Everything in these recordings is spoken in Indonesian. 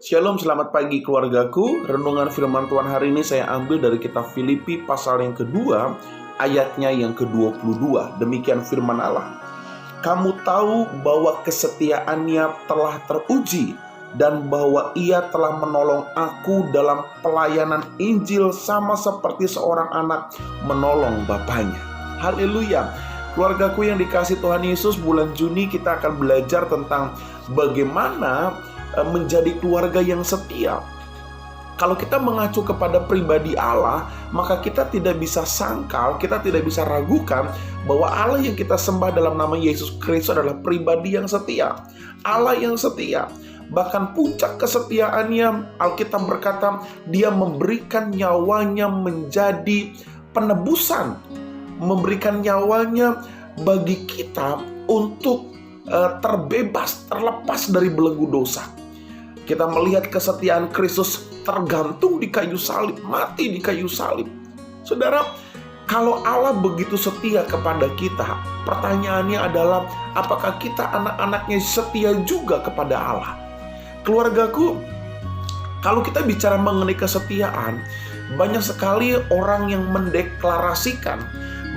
Shalom, selamat pagi keluargaku. Renungan firman Tuhan hari ini saya ambil dari kitab Filipi pasal yang kedua, ayatnya yang ke-22. Demikian firman Allah. Kamu tahu bahwa kesetiaannya telah teruji dan bahwa ia telah menolong aku dalam pelayanan Injil sama seperti seorang anak menolong bapaknya. Haleluya. Keluargaku yang dikasih Tuhan Yesus, bulan Juni kita akan belajar tentang bagaimana menjadi keluarga yang setia. Kalau kita mengacu kepada pribadi Allah, maka kita tidak bisa sangkal, kita tidak bisa ragukan bahwa Allah yang kita sembah dalam nama Yesus Kristus adalah pribadi yang setia, Allah yang setia. Bahkan puncak kesetiaannya, Alkitab berkata, dia memberikan nyawanya menjadi penebusan, memberikan nyawanya bagi kita untuk terbebas, terlepas dari belenggu dosa. Kita melihat kesetiaan Kristus tergantung di kayu salib, mati di kayu salib. Saudara, kalau Allah begitu setia kepada kita, pertanyaannya adalah apakah kita anak-anaknya setia juga kepada Allah? Keluargaku, kalau kita bicara mengenai kesetiaan, banyak sekali orang yang mendeklarasikan,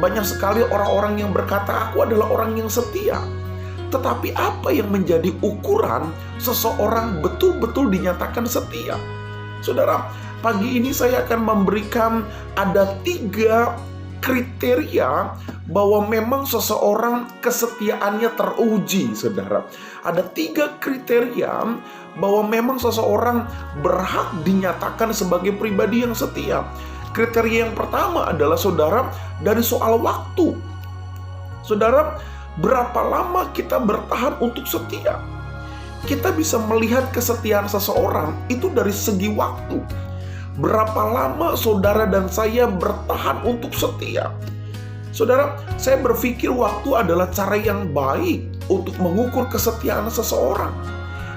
banyak sekali orang-orang yang berkata, aku adalah orang yang setia. Tetapi apa yang menjadi ukuran seseorang betul-betul dinyatakan setia? Saudara, pagi ini saya akan memberikan ada 3 kriteria bahwa memang seseorang kesetiaannya teruji, saudara. Ada 3 kriteria bahwa memang seseorang berhak dinyatakan sebagai pribadi yang setia. Kriteria yang pertama adalah, saudara, dari soal waktu. Saudara, berapa lama kita bertahan untuk setia? Kita bisa melihat kesetiaan seseorang itu dari segi waktu. Berapa lama saudara dan saya bertahan untuk setia? Saudara, saya berpikir waktu adalah cara yang baik untuk mengukur kesetiaan seseorang.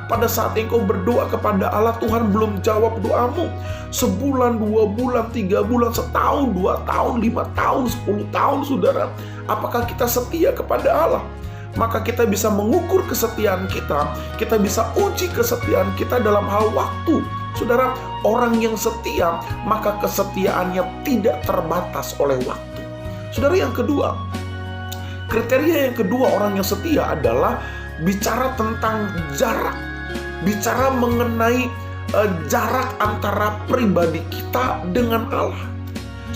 Pada saat engkau berdoa kepada Allah, Tuhan belum jawab doamu. Sebulan, 2 bulan, 3 bulan, setahun, 2 tahun, 5 tahun, 10 tahun, saudara. Apakah kita setia kepada Allah? Maka kita bisa mengukur kesetiaan kita. Kita bisa uji kesetiaan kita dalam hal waktu. Saudara, orang yang setia, maka kesetiaannya tidak terbatas oleh waktu. Saudara, yang kedua, kriteria yang kedua orang yang setia adalah bicara tentang jarak. Bicara mengenai jarak antara pribadi kita dengan Allah.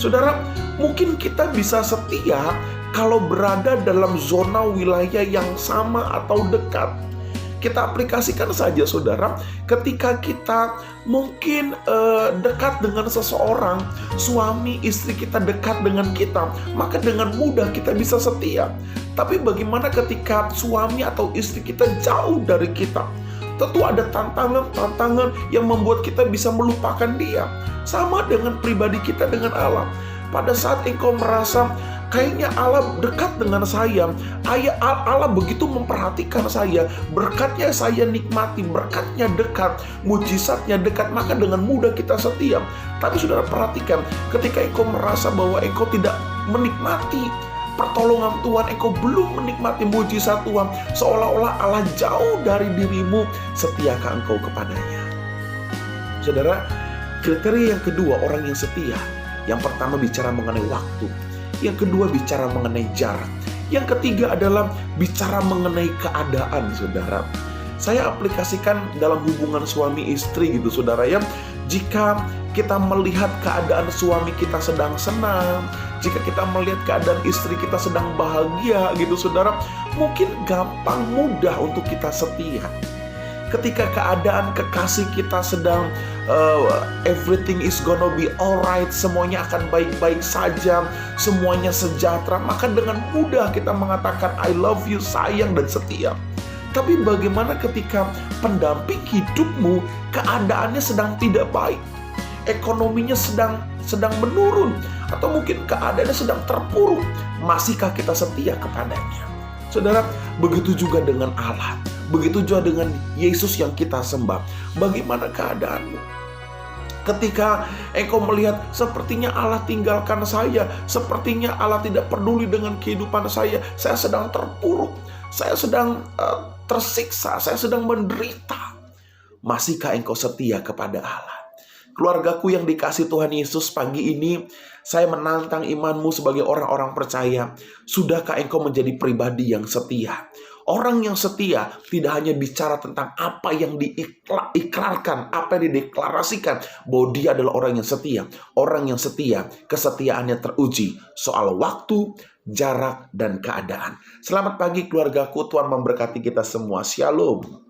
Saudara, mungkin kita bisa setia kalau berada dalam zona wilayah yang sama atau dekat. Kita aplikasikan saja, saudara, ketika kita mungkin dekat dengan seseorang, suami istri kita dekat dengan kita, maka dengan mudah kita bisa setia. Tapi bagaimana ketika suami atau istri kita jauh dari kita? Tentu ada tantangan yang membuat kita bisa melupakan dia. Sama dengan pribadi kita dengan Allah. Pada saat engkau merasa kayaknya Allah dekat dengan saya, Allah begitu memperhatikan saya, berkatnya saya nikmati, berkatnya dekat, mujizatnya dekat, maka dengan mudah kita setia. Tapi saudara perhatikan, ketika engkau merasa bahwa engkau tidak menikmati pertolongan Tuhan, engkau belum menikmati mujizat Tuhan, seolah-olah Allah jauh dari dirimu, setiakah engkau kepadanya? Saudara, kriteria yang kedua orang yang setia, yang pertama bicara mengenai waktu, yang kedua bicara mengenai jarak, yang ketiga adalah bicara mengenai keadaan, saudara. Saya aplikasikan dalam hubungan suami istri gitu, saudara ya. Jika kita melihat keadaan suami kita sedang senang, jika kita melihat keadaan istri kita sedang bahagia gitu, saudara, mungkin gampang mudah untuk kita setia. Ketika keadaan kekasih kita sedang everything is gonna be alright, semuanya akan baik-baik saja, semuanya sejahtera, maka dengan mudah kita mengatakan I love you, sayang dan setia. Tapi bagaimana ketika pendamping hidupmu keadaannya sedang tidak baik, ekonominya sedang menurun, atau mungkin keadaannya sedang terpuruk, masihkah kita setia kepadanya? Saudara, begitu juga dengan Allah, begitu juga dengan Yesus yang kita sembah. Bagaimana keadaanmu? Ketika engkau melihat sepertinya Allah tinggalkan saya, sepertinya Allah tidak peduli dengan kehidupan saya sedang terpuruk, saya sedang tersiksa, saya sedang menderita. Masihkah engkau setia kepada Allah? Keluargaku yang dikasih Tuhan Yesus, pagi ini saya menantang imanmu sebagai orang-orang percaya. Sudahkah engkau menjadi pribadi yang setia? Orang yang setia tidak hanya bicara tentang apa yang diikrarkan, apa yang dideklarasikan, bahwa dia adalah orang yang setia. Orang yang setia, kesetiaannya teruji soal waktu, jarak, dan keadaan. Selamat pagi keluargaku, Tuhan memberkati kita semua. Shalom.